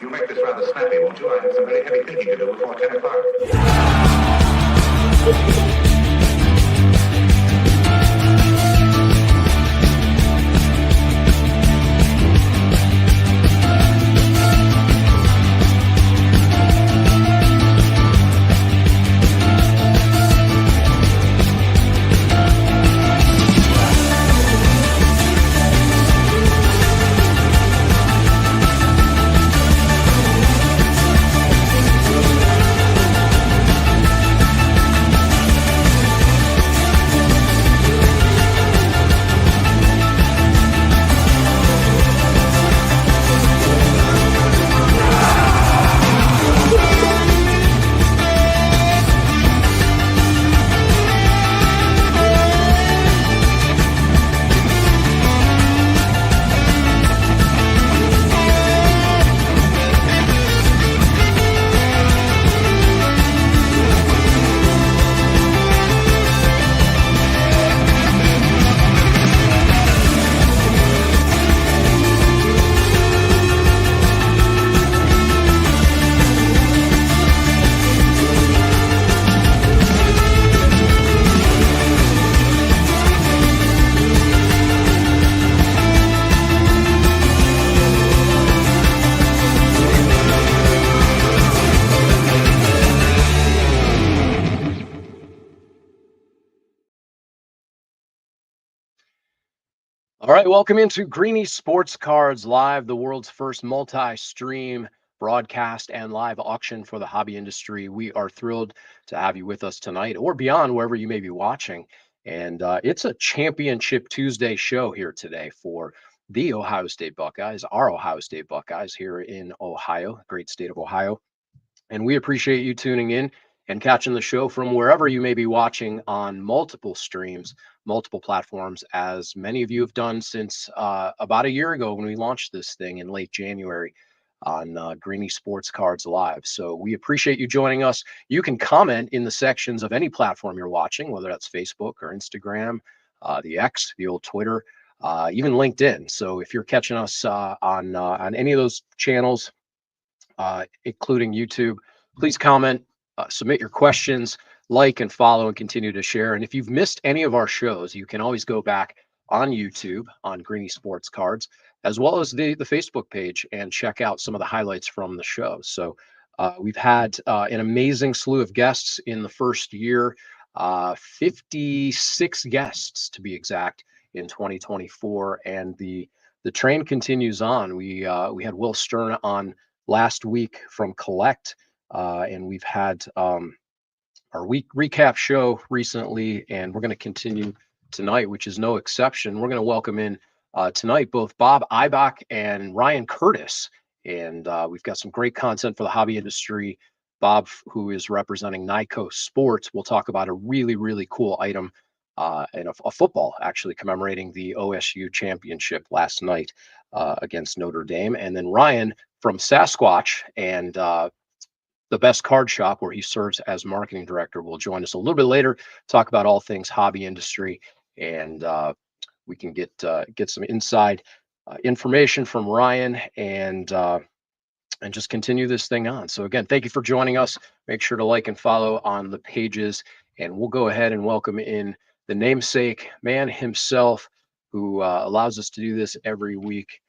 You'll make this rather snappy, won't you? I have some very heavy thinking to do before 10 o'clock. All right, welcome into Greenie Sports Cards Live, the world's first multi-stream broadcast and live auction for the hobby industry. We are thrilled to have you with us tonight or beyond, wherever you may be watching. And it's a Championship Tuesday show here today for the Ohio State Buckeyes, our Ohio State Buckeyes here in Ohio, great state of Ohio. And we appreciate you tuning in and catching the show from wherever you may be watching on multiple streams, multiple platforms, as many of you have done since about a year ago when we launched this thing in late January on Greenie Sports Cards Live. So we appreciate you joining us. You can comment in the sections of any platform you're watching, whether that's Facebook or Instagram, the X, the old Twitter, even LinkedIn. So if you're catching us on any of those channels, including YouTube, please comment, submit your questions, like and follow, and continue to share. And if you've missed any of our shows, you can always go back on YouTube on Greenie Sports Cards, as well as the Facebook page, and check out some of the highlights from the show. So we've had an amazing slew of guests in the first year, 56 guests to be exact in 2024, and the train continues on. We had Will Stern on last week from Collect, and we've had our week recap show recently, and we're going to continue tonight, which is no exception. We're going to welcome in tonight both Bob Ibach and Ryan Curtiss, and we've got some great content for the hobby industry. Bob, who is representing Nyco Sports, will talk about a really, really cool item and a football, actually commemorating the OSU championship last night against Notre Dame. And then Ryan from Sasquatch and the Best Card Shop, where he serves as marketing director, will join us a little bit later, talk about all things hobby industry, and we can get some inside information from Ryan and just continue this thing on. So again, thank you for joining us. Make sure to like and follow on the pages, and we'll go ahead and welcome in the namesake man himself, who allows us to do this every week.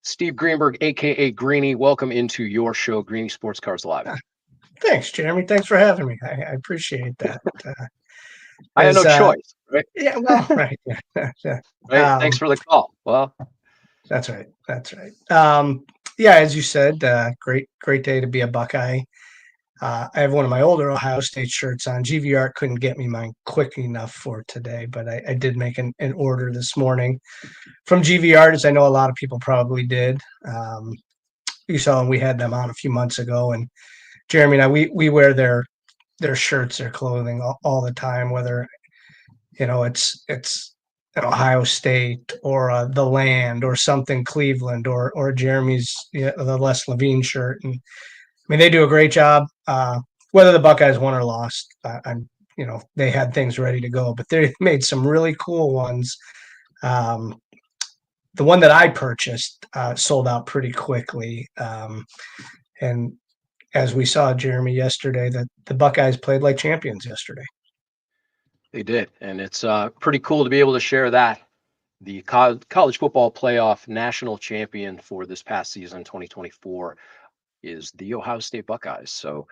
Steve Greenberg, aka Greenie, welcome into your show, Greenie Sports Cards Live. Thanks, Jeremy. Thanks for having me. I appreciate that. I had no choice, right? Yeah, well, right. Yeah. Right. Thanks for the call. Well, that's right. That's right. Yeah, as you said, great day to be a Buckeye. I have one of my older Ohio State shirts on. GVR couldn't get me mine quick enough for today, but I did make an order this morning from GVR, as I know a lot of people probably did. You saw we had them on a few months ago, and Jeremy and I, we wear their shirts, their clothing all the time, whether it's an Ohio State or the Land or something Cleveland or Jeremy's the Les Levine shirt. And I mean, they do a great job. Whether the Buckeyes won or lost, they had things ready to go, but they made some really cool ones that the one that I purchased sold out pretty quickly. And as we saw, Jeremy, yesterday, that the Buckeyes played like champions yesterday. They did, and it's pretty cool to be able to share that. The college football playoff national champion for this past season, 2024, is the Ohio State Buckeyes. So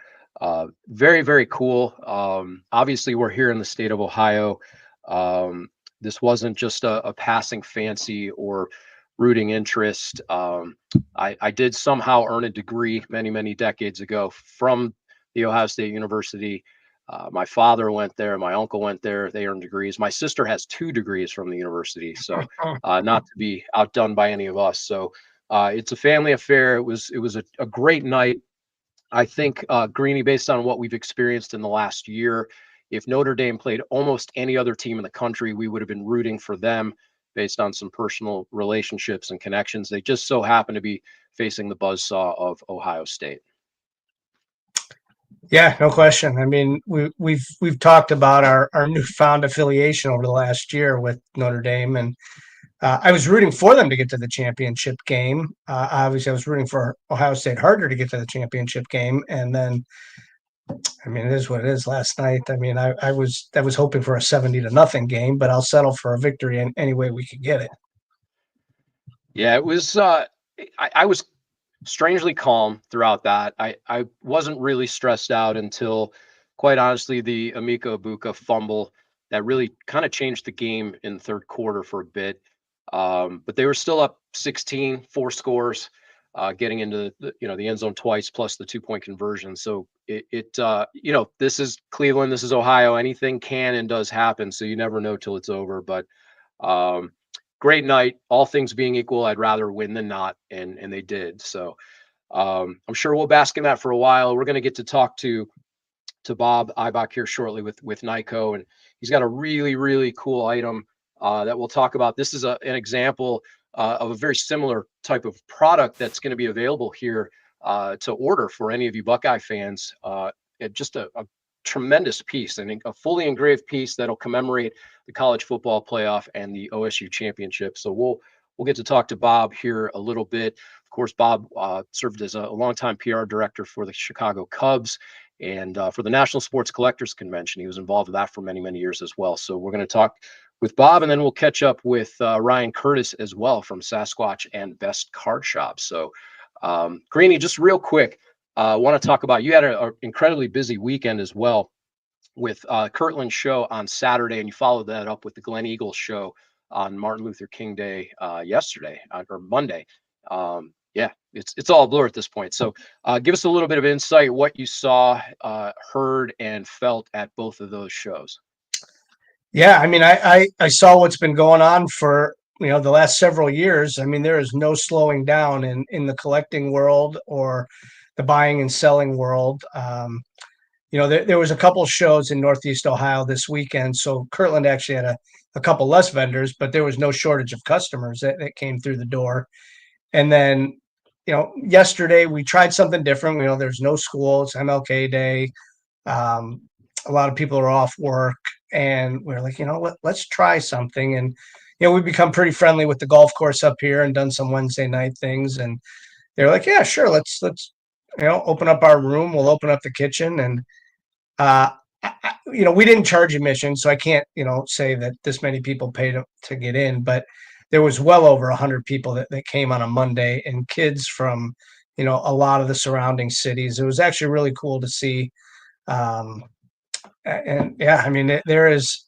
very, very cool. Obviously, we're here in the state of Ohio. This wasn't just a passing fancy or rooting interest. I did somehow earn a degree many, many decades ago from the Ohio State University. My father went there. My uncle went there. They earned degrees. My sister has 2 degrees from the university. So not to be outdone by any of us. So it's a family affair. It was a great night. I think, Greenie, based on what we've experienced in the last year, if Notre Dame played almost any other team in the country, we would have been rooting for them based on some personal relationships and connections. They just so happen to be facing the buzzsaw of Ohio State. Yeah, no question. I mean, we've talked about our newfound affiliation over the last year with Notre Dame, and I was rooting for them to get to the championship game. Obviously, I was rooting for Ohio State harder to get to the championship game, and then, I mean, it is what it is. Last night, I mean, I was hoping for a 70-0 game, but I'll settle for a victory in any way we could get it. Yeah, it was. I was strangely calm throughout that. I wasn't really stressed out until, quite honestly, the Emeka Egbuka fumble that really kind of changed the game in the third quarter for a bit. But they were still up 16, 4 scores, getting into the end zone twice plus the 2-point conversion. So this is Cleveland, this is Ohio. Anything can and does happen. So you never know till it's over. But great night. All things being equal, I'd rather win than not, and they did. So I'm sure we'll bask in that for a while. We're going to get to talk to Bob Ibach here shortly with Nyco, and he's got a really, really cool item that we'll talk about. This is an example of a very similar type of product that's going to be available here to order for any of you Buckeye fans. Just a tremendous piece, and a fully engraved piece that'll commemorate the college football playoff and the OSU championship. So we'll get to talk to Bob here a little bit. Of course, Bob served as a longtime PR director for the Chicago Cubs and for the National Sports Collectors Convention. He was involved with that for many, many years as well. So we're going to talk with Bob, and then we'll catch up with Ryan Curtiss as well from Sasquatch and Best Card Shop. So Greenie, just real quick, I want to talk about, you had an incredibly busy weekend as well with Kirtland's show on Saturday, and you followed that up with the Glen Eagles show on Martin Luther King Day yesterday or Monday. Yeah, it's all a blur at this point. So give us a little bit of insight, what you saw, heard, and felt at both of those shows. Yeah, I mean, I saw what's been going on for the last several years. I mean, there is no slowing down in the collecting world or the buying and selling world. There was a couple of shows in Northeast Ohio this weekend. So Kirtland actually had a couple less vendors, but there was no shortage of customers that came through the door. And then, yesterday we tried something different. There's no school. It's MLK Day. A lot of people are off work, and we're like, let's try something. And, we've become pretty friendly with the golf course up here and done some Wednesday night things. And they're like, yeah, sure. Let's open up our room. We'll open up the kitchen. And, we didn't charge admission, so I can't, say that this many people paid to get in, but there was well over 100 people that came on a Monday, and kids from, a lot of the surrounding cities. It was actually really cool to see. And yeah, I mean, there is,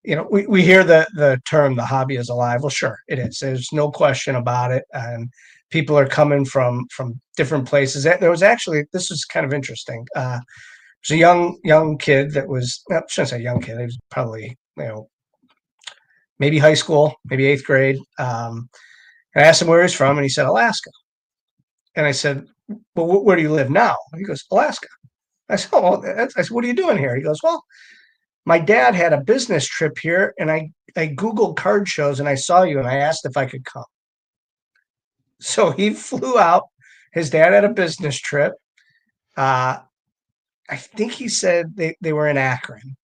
we hear the term, the hobby is alive. Well, sure, it is. There's no question about it. And people are coming from different places. There was actually, this was kind of interesting. There's a young kid that was, I shouldn't say young kid. He was probably, maybe high school, maybe 8th grade. And I asked him where he's from, and he said, Alaska. And I said, well, where do you live now? And he goes, Alaska. I said, I said, what are you doing here? He goes, well, my dad had a business trip here, and I Googled card shows, and I saw you, and I asked if I could come. So he flew out. His dad had a business trip. I think he said they were in Akron,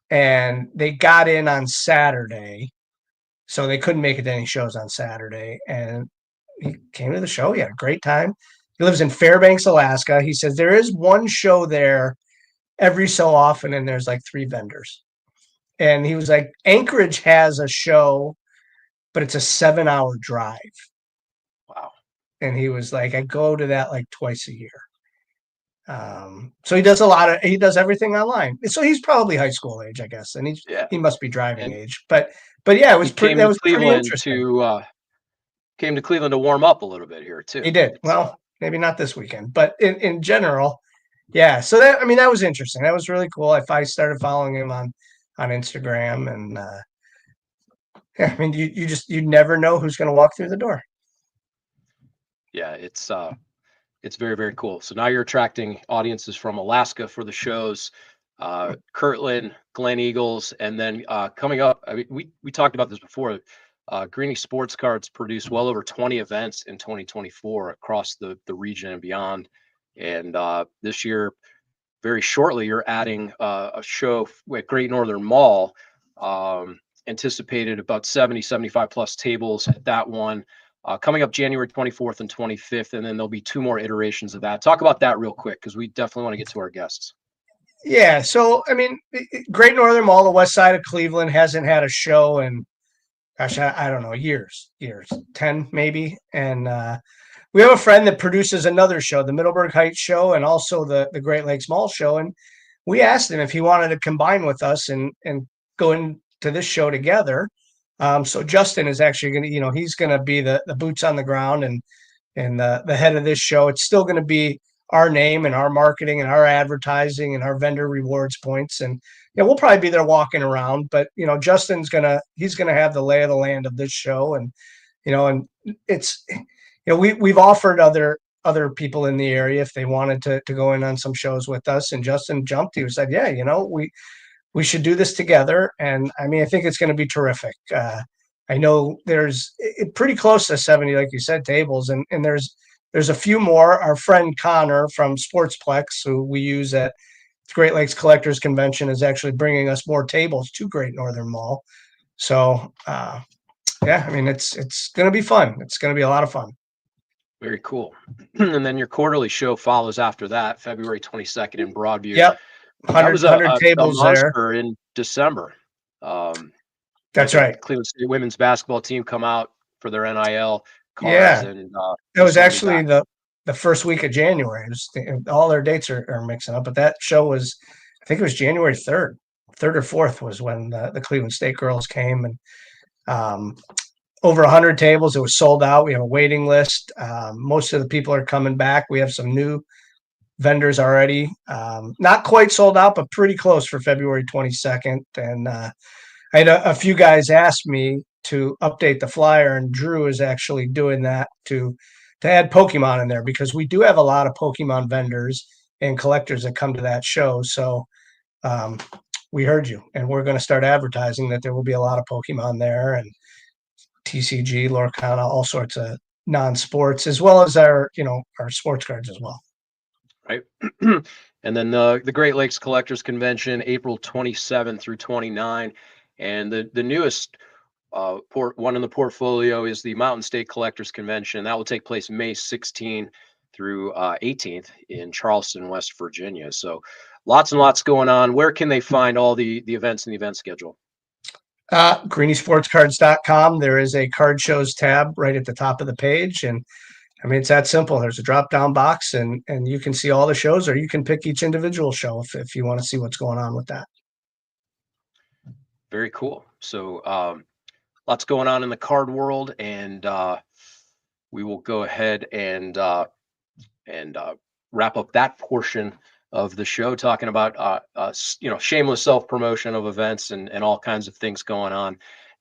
and they got in on Saturday. so they couldn't make it to any shows on Saturday. And he came to the show. He had a great time. He lives in Fairbanks, Alaska. He says there is one show there every so often, and there's like 3 vendors. And he was like, Anchorage has a show, but it's a 7-hour drive. Wow. And he was like, I go to that like twice a year. So he does everything online. So he's probably high school age, I guess, and he must be driving And age. But yeah, it was that was pretty interesting. Came to Cleveland to warm up a little bit here too. He did. Well, maybe not this weekend, but in general, yeah. So that was interesting. That was really cool. I started following him on Instagram, and yeah, I mean, you never know who's going to walk through the door. Yeah, it's very, very cool. So now you're attracting audiences from Alaska for the shows, Kirtland, Glen Eagles, and then coming up, I mean, we talked about this before. Greenie Sports Cards produced well over 20 events in 2024 across the region and beyond. And this year, very shortly, you're adding a show at Great Northern Mall, anticipated about 75 plus tables at that one. Coming up January 24th and 25th, and then there'll be 2 more iterations of that. Talk about that real quick, because we definitely want to get to our guests. Yeah, so I mean, Great Northern Mall, the west side of Cleveland, hasn't had a show in, gosh, I don't know, years, 10 maybe. And we have a friend that produces another show, the Middleburg Heights show, and also the Great Lakes Mall show. And we asked him if he wanted to combine with us and go into this show together. So Justin is actually going to, he's going to be the boots on the ground and the head of this show. It's still going to be our name and our marketing and our advertising and our vendor rewards points. And we'll probably be there walking around, but Justin's he's going to have the lay of the land of this show. And, and it's, we've offered other people in the area if they wanted to go in on some shows with us. And Justin jumped. He said, yeah, we should do this together. And I mean, I think it's going to be terrific. I know there's pretty close to 70, like you said, tables, and there's a few more. Our friend Connor from Sportsplex, who we use at Great Lakes Collectors Convention, is actually bringing us more tables to Great Northern Mall. So, yeah, I mean, it's going to be fun. It's going to be a lot of fun. Very cool. And then your quarterly show follows after that, February 22nd in Broadview. Yep. 100 tables there in December. That's right. Cleveland State women's basketball team come out for their NIL cards. Yeah. And it was actually the first week of January. All their dates are mixing up, but that show was, I think it was January 3rd or 4th was when the Cleveland State girls came, and over 100 tables. It was sold out. We have a waiting list. Most of the people are coming back. We have some new vendors already, not quite sold out, but pretty close for February 22nd. And I had a few guys ask me to update the flyer, and Drew is actually doing that to add Pokemon in there, because we do have a lot of Pokemon vendors and collectors that come to that show. So we heard you, and we're going to start advertising that there will be a lot of Pokemon there, and TCG, Lorcana, all sorts of non-sports, as well as our sports cards as well. Right. And then the Great Lakes Collectors Convention, April 27 through 29. And the newest one in the portfolio is the Mountain State Collectors Convention. That will take place May 16 through 18th in Charleston, West Virginia. So lots and lots going on. Where can they find all the events and the event schedule? GreenieSportsCards.com. There is a card shows tab right at the top of the page. And I mean, it's that simple. There's a drop down box, and you can see all the shows, or you can pick each individual show if you want to see what's going on with that. Very cool. So lots going on in the card world, and we will go ahead and wrap up that portion of the show, talking about shameless self-promotion of events and all kinds of things going on.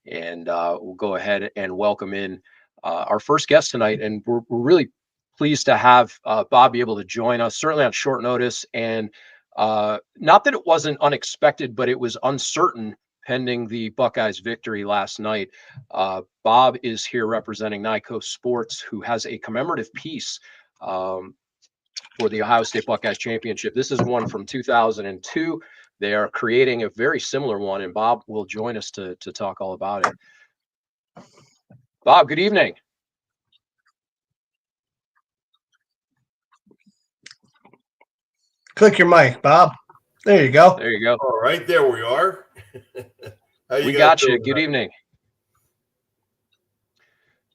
And we'll go ahead and welcome in our first guest tonight, and we're really pleased to have Bob be able to join us, certainly on short notice. And not that it wasn't unexpected, but it was uncertain pending the Buckeyes' victory last night. Bob is here representing Nyco Sports, who has a commemorative piece for the Ohio State Buckeyes championship. This is one from 2002. They are creating a very similar one, and Bob will join us to talk all about it. Bob, good evening. Click your mic, Bob. There you go. There you go. All right, there we are. We got you. Good evening.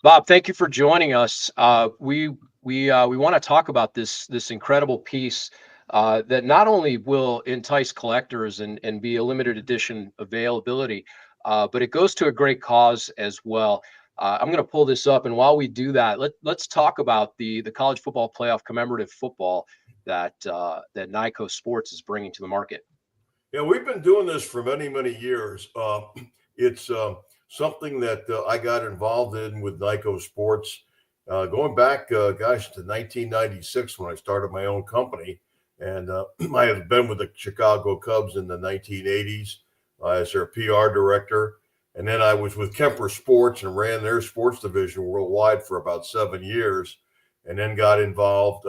Bob, thank you for joining us. We want to talk about this incredible piece that not only will entice collectors and be a limited edition availability, but it goes to a great cause as well. I'm going to pull this up, and while we do that, let's talk about the college football playoff commemorative football that Nyco Sports is bringing to the market. Yeah, we've been doing this for many, many years. It's something that I got involved in with Nyco Sports going back, to 1996 when I started my own company. And I had been with the Chicago Cubs in the 1980s as their PR director. And then I was with Kemper Sports and ran their sports division worldwide for about 7 years, and then got involved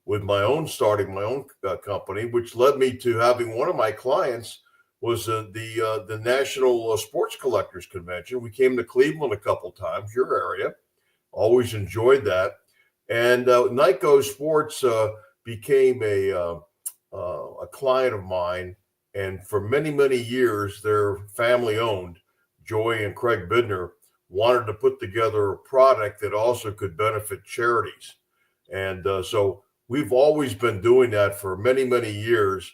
with starting my own company, which led me to having one of my clients was the National Sports Collectors Convention. We came to Cleveland a couple times, your area. Always enjoyed that. And Nyco Sports became a client of mine. And for many, many years, they're family owned. Joy and Craig Bidner wanted to put together a product that also could benefit charities. And so we've always been doing that for many, many years,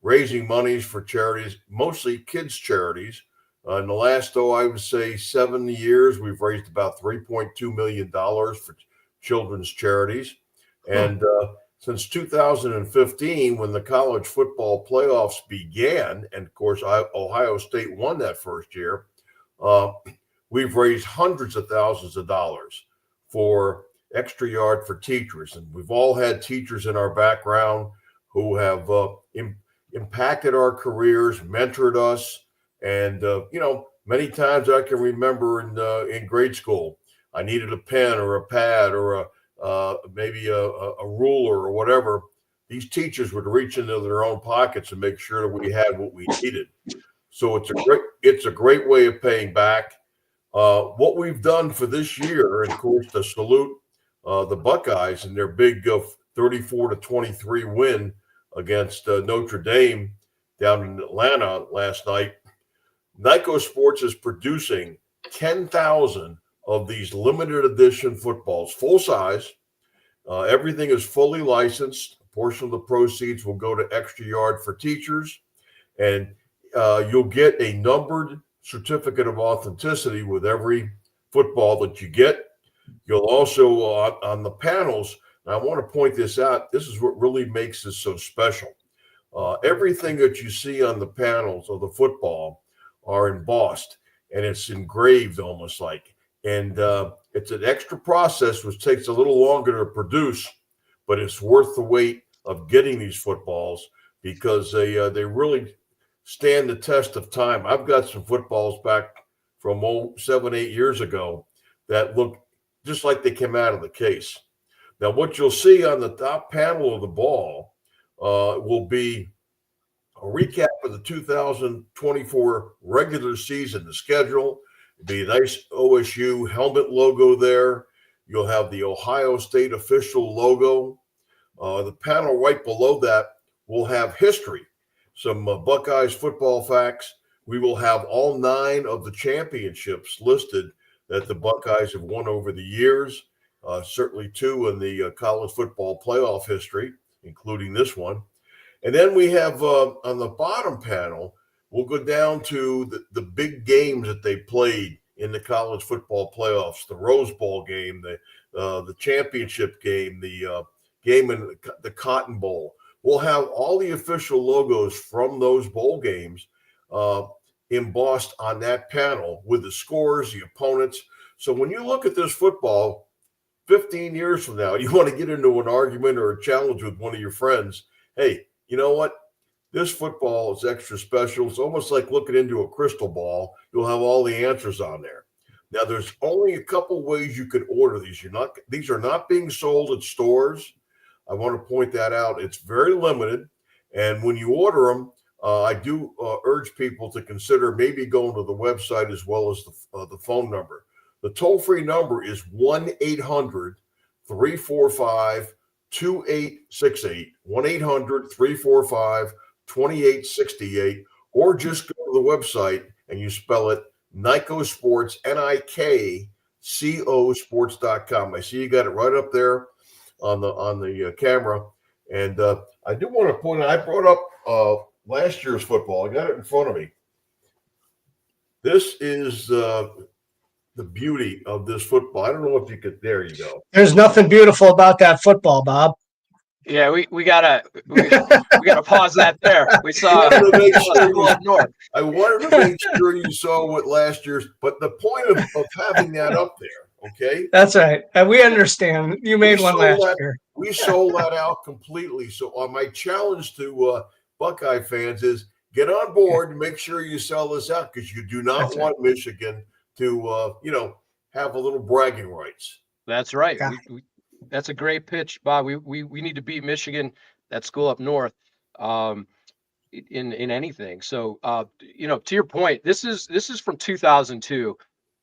raising monies for charities, mostly kids' charities. In the last, I would say 7 years, we've raised about $3.2 million for children's charities. And since 2015, when the college football playoffs began, and of course, Ohio State won that first year, we've raised hundreds of thousands of dollars for extra yard for teachers. And we've all had teachers in our background who have impacted our careers, mentored us. And, many times I can remember in grade school, I needed a pen or a pad or maybe a ruler or whatever. These teachers would reach into their own pockets and make sure that we had what we needed. So it's a great way of paying back. What we've done for this year, and of course, to salute the Buckeyes and their big 34-23 win against Notre Dame down in Atlanta last night. Nyco Sports is producing 10,000 of these limited edition footballs, full size. Everything is fully licensed. A portion of the proceeds will go to Extra Yard for Teachers. And you'll get a numbered certificate of authenticity with every football that you get. You'll also, on the panels, and I want to point this out, this is what really makes this so special. Everything that you see on the panels of the football are embossed, and it's engraved almost like. And it's an extra process, which takes a little longer to produce, but it's worth the wait of getting these footballs because they really stand the test of time. I've got some footballs back from 7-8 years ago that look just like they came out of the case. Now, what you'll see on the top panel of the ball will be a recap of the 2024 regular season, the schedule. It'll be a nice OSU helmet logo there. You'll have the Ohio State official logo. The panel right below that will have history, some Buckeyes football facts. We will have all 9 of the championships listed that the Buckeyes have won over the years, certainly 2 in the college football playoff history, including this one. And then we have on the bottom panel, we'll go down to the big games that they played in the college football playoffs, the Rose Bowl game, the championship game, the game in the Cotton Bowl. We'll have all the official logos from those bowl games embossed on that panel with the scores, the opponents. So when you look at this football 15 years from now, you want to get into an argument or a challenge with one of your friends, hey, you know what? This football is extra special. It's almost like looking into a crystal ball. You'll have all the answers on there. Now, there's only a couple ways you could order these. These are not being sold at stores. I want to point that out. It's very limited. And when you order them, I do urge people to consider maybe going to the website as well as the phone number. The toll-free number is 1-800-345-2868, 1-800-345-2868, or just go to the website and you spell it Nico Sports, NIKCO Sports.com. I see you got it right up there on the camera. And I do want to point out, I brought up last year's football. I got it in front of me. This is the beauty of this football. I don't know if you could. There you go. There's nothing beautiful about that football, Bob. Yeah, we gotta pause that there. We saw north. I wanted to make sure you saw what last year's, but the point of having that up there, okay? That's right. And we understand. You made one last year. We sold that out completely. So my challenge to Buckeye fans is get on board and make sure you sell this out, because you do not want Michigan to have a little bragging rights. That's right. That's a great pitch, Bob. We need to beat Michigan, that school up north, in anything. So to your point, this is from 2002.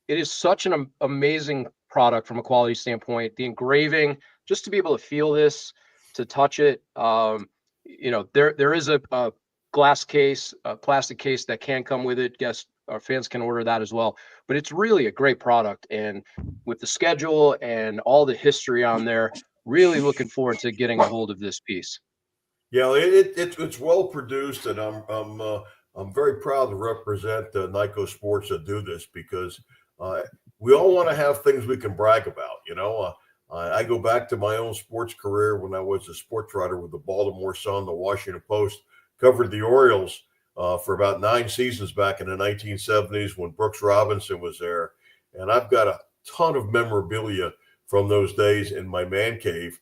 It is such an amazing product from a quality standpoint. The engraving, just to be able to feel this, to touch it. There is a glass case, a plastic case that can come with it. Guess our fans can order that as well. But it's really a great product, and with the schedule and all the history on there, really looking forward to getting a hold of this piece. Yeah, it's well produced, and I'm very proud to represent Nico Sports to do this, because we all want to have things we can brag about. I go back to my own sports career when I was a sports writer with the Baltimore Sun, the Washington Post, covered the Orioles for about 9 seasons back in the 1970s when Brooks Robinson was there. And I've got a ton of memorabilia from those days in my man cave.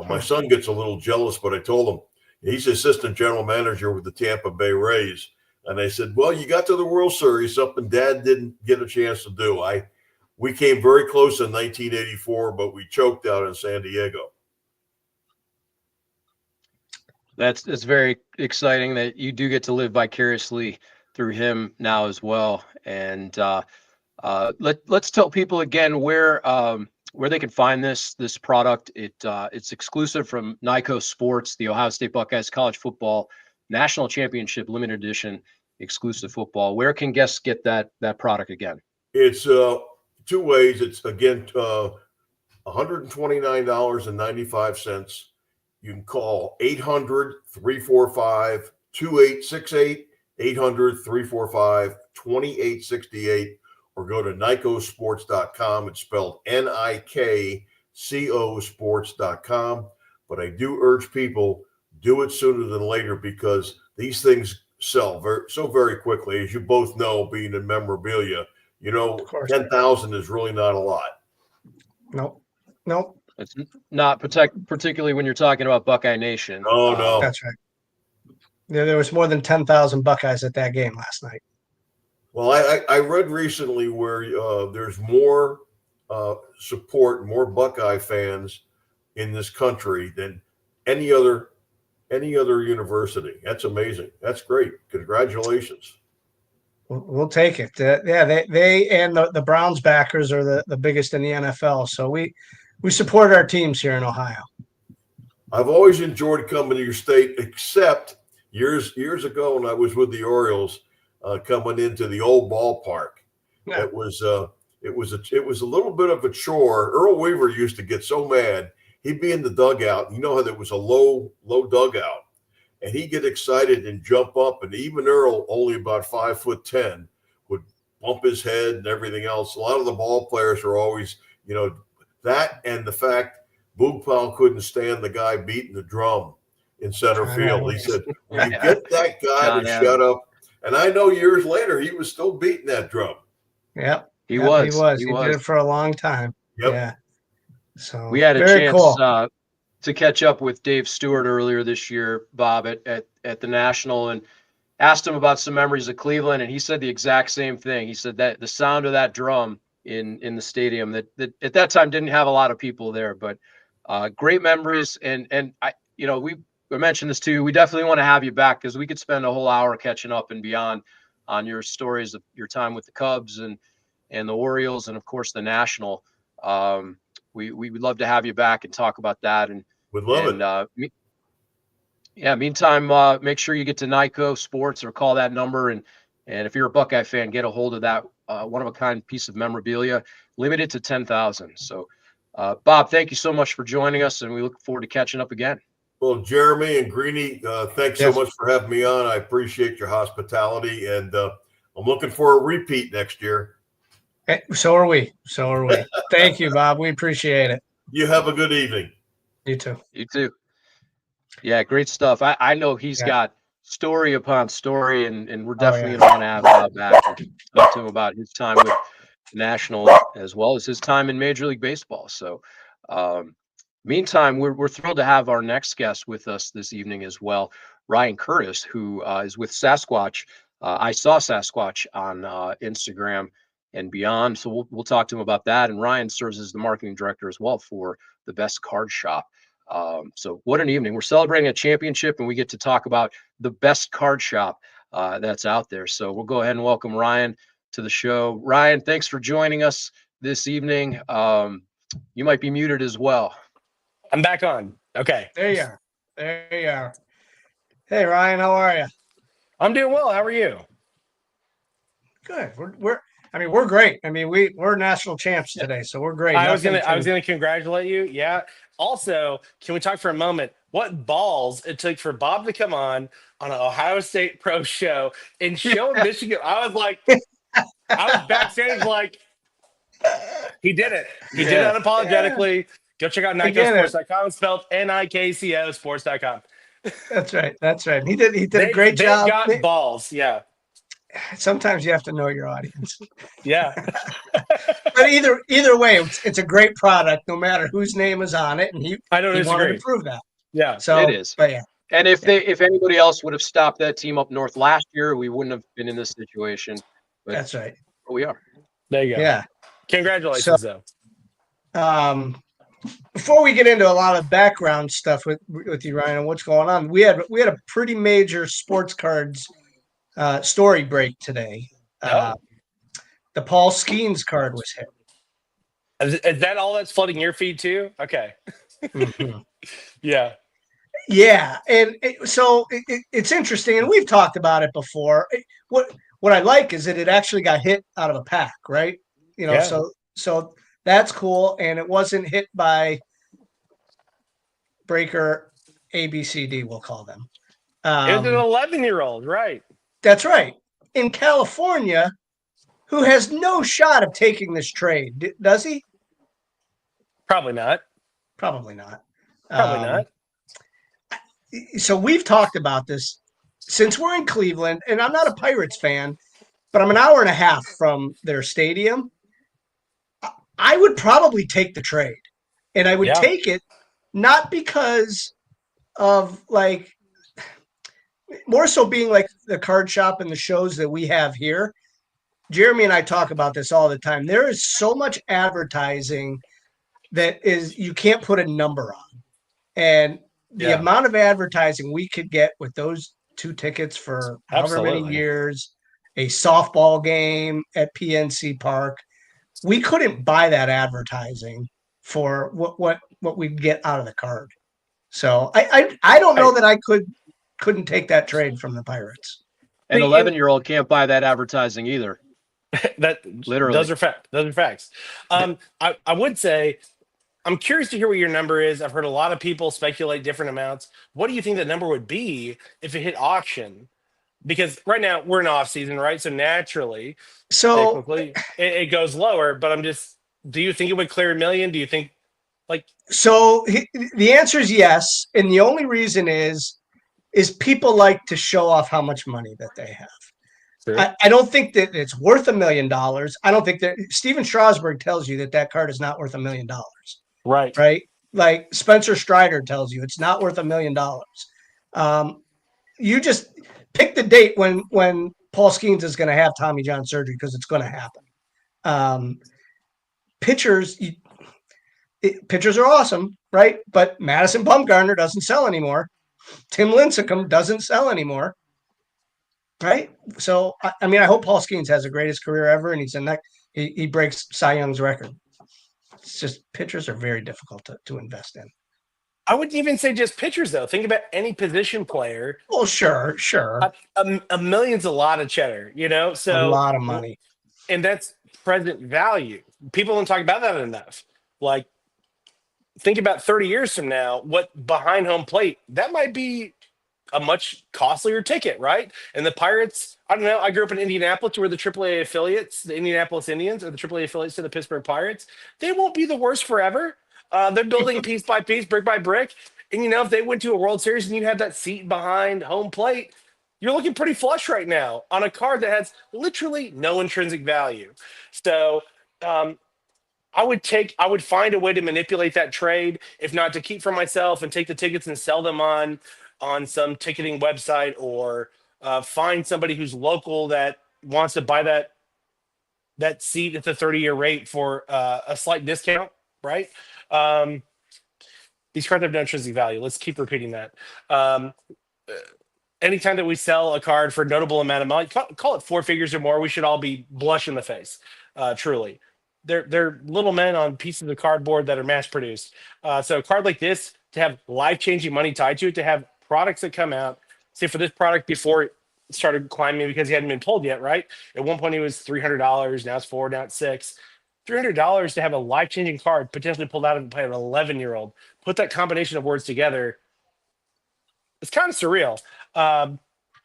My son gets a little jealous, but I told him, he's assistant general manager with the Tampa Bay Rays. And I said, well, you got to the World Series, something Dad didn't get a chance to do. We came very close in 1984, but we choked out in San Diego. That's very exciting that you do get to live vicariously through him now as well. And let's tell people again where they can find this product. It's exclusive from Nico Sports, the Ohio State Buckeyes College Football National Championship Limited Edition exclusive football. Where can guests get that product again? It's 2 ways. It's again $129.95. You can call 800-345-2868, 800-345-2868, or go to nicosports.com. It's spelled NIKCO sports.com. But I do urge people, do it sooner than later, because these things sell very quickly. As you both know, being in memorabilia, 10,000 is really not a lot. Nope. It's not particularly when you're talking about Buckeye Nation. Oh, no. That's right. There was more than 10,000 Buckeyes at that game last night. Well, I read recently where there's more support, more Buckeye fans in this country than any other university. That's amazing. That's great. Congratulations. We'll take it. They and the Browns backers are the biggest in the NFL. So we support our teams here in Ohio. I've always enjoyed coming to your state, except years ago when I was with the Orioles, coming into the old ballpark. Yeah. It was a little bit of a chore. Earl Weaver used to get so mad. He'd be in the dugout. You know how there was a low dugout, and he'd get excited and jump up. And even Earl, only about 5'10", would bump his head and everything else. A lot of the ball players are always, that, and the fact Boog Powell couldn't stand the guy beating the drum in center field. He said, "When you get that guy to shut up," and I know years later he was still beating that drum. Yep, he was. He did it for a long time. Yep. Yeah. So we had a chance to catch up with Dave Stewart earlier this year, Bob, at the National, and asked him about some memories of Cleveland, and he said the exact same thing. He said that the sound of that drum in the stadium that at that time didn't have a lot of people there, but great memories. And I mentioned this too. We definitely want to have you back, because we could spend a whole hour catching up and beyond on your stories of your time with the Cubs and and the Orioles, and of course the National. We would love to have you back and talk about that. And Would love it. Yeah. Meantime, make sure you get to Nyco Sports or call that number. And if you're a Buckeye fan, get a hold of that one-of-a-kind piece of memorabilia, limited to 10,000. So, Bob, thank you so much for joining us, and we look forward to catching up again. Well, Jeremy and Greenie, thanks so Yes. much for having me on. I appreciate your hospitality, and I'm looking for a repeat next year. So are we. Thank you, Bob. We appreciate it. You have a good evening. You too. You too. Yeah, great stuff. I know he's got story upon story, and we're definitely going to want to have Bob back and talk to him about his time with the National as well as his time in Major League Baseball. So, meantime, we're thrilled to have our next guest with us this evening as well, Ryan Curtiss, who is with Sasquatch. I saw Sasquatch on Instagram and beyond, so we'll talk to him about that. And Ryan serves as the marketing director as well for the Best Card Shop. So what an evening. We're celebrating a championship, and we get to talk about the best card shop that's out there. So we'll go ahead and welcome Ryan to the show. Ryan, thanks for joining us this evening. You might be muted as well. I'm back on. Okay. There you are. Hey, Ryan, how are you? I'm doing well. How are you? Good. We're great. I mean, we're national champs today, so we're great. I was gonna congratulate you. Yeah. Also, can we talk for a moment? What balls it took for Bob to come on an Ohio State pro show and show Michigan. I was backstage like, he did it. He did it unapologetically. Go check out NICOsports.com. Spelled NIKCO sports.com. That's right. He did a great job. They got balls. Yeah. Sometimes you have to know your audience. Yeah. But either way, it's a great product, no matter whose name is on it. And I don't he disagree. wanted to prove that. Yeah. So it is. But yeah. And if anybody else would have stopped that team up north last year, we wouldn't have been in this situation. But That's right. we are. There you go. Yeah. Congratulations, though. Before we get into a lot of background stuff with you, Ryan, and what's going on, we had a pretty major sports cards story break today. The Paul Skeens card was hit. Is that all that's flooding your feed too? Okay. Mm-hmm. Yeah. Yeah, and it's interesting, and we've talked about it before. What I like is that it actually got hit out of a pack, right? So that's cool, and it wasn't hit by breaker ABCD, we'll call them. It was an 11-year-old, right? That's right. In California, who has no shot of taking this trade, does he? Probably not. Probably not. Probably not. So we've talked about this since we're in Cleveland, and I'm not a Pirates fan, but I'm an hour and a half from their stadium. I would probably take the trade, and I would take it not because of more so being like the card shop and the shows that we have here. Jeremy and I talk about this all the time. There is so much advertising that you can't put a number on. And the amount of advertising we could get with those 2 tickets for however many years, a softball game at PNC Park, we couldn't buy that advertising for what we'd get out of the card. So I don't know that I couldn't take that trade from the Pirates. An 11-year-old can't buy that advertising either. That literally, those are facts. I would say, I'm curious to hear what your number is. I've heard a lot of people speculate different amounts. What do you think that number would be if it hit auction? Because right now we're in off season, right? So naturally, technically, it goes lower. But do you think it would clear $1 million? Do you think So the answer is yes, and the only reason is people like to show off how much money that they have. Sure. I don't think that it's worth $1 million. I don't think that Steven Strasburg tells you that card is not worth $1 million. Right. Like Spencer Strider tells you it's not worth $1 million. You just pick the date when Paul Skeens is going to have Tommy John surgery, because it's going to happen. Pitchers are awesome, right? But Madison Bumgarner doesn't sell anymore. Tim Lincecum doesn't sell anymore, right? So, I hope Paul Skeens has the greatest career ever, and he's the He breaks Cy Young's record. It's just pitchers are very difficult to invest in. I wouldn't even say just pitchers, though. Think about any position player. Well, sure. A million's a lot of cheddar, you know? A So, lot of money. and that's present value. People don't talk about that enough. Like, think about 30 years from now, what behind home plate, that might be a much costlier ticket, right? And the Pirates, I don't know. I grew up in Indianapolis, where the AAA affiliates, the Indianapolis Indians, or the AAA affiliates to the Pittsburgh Pirates, they won't be the worst forever. They're building piece by piece, brick by brick. And, you know, if they went to a World Series and you had that seat behind home plate, you're looking pretty flush right now on a card that has literally no intrinsic value. So I would find a way to manipulate that trade, if not to keep for myself and take the tickets and sell them on some ticketing website, or find somebody who's local that wants to buy that seat at the 30-year rate for a slight discount, right? These cards have no intrinsic value. Let's keep repeating that. Anytime that we sell a card for a notable amount of money, call it four figures or more, we should all be blush in the face. Truly, they're little men on pieces of cardboard that are mass produced. So a card like this, to have life-changing money tied to it, to have products that come out, say for this product before it started climbing because he hadn't been pulled yet, right? At one point he was $300, now it's $400, now it's $600. $300 to have a life-changing card potentially pulled out by an 11-year-old. Put that combination of words together, it's kind of surreal. To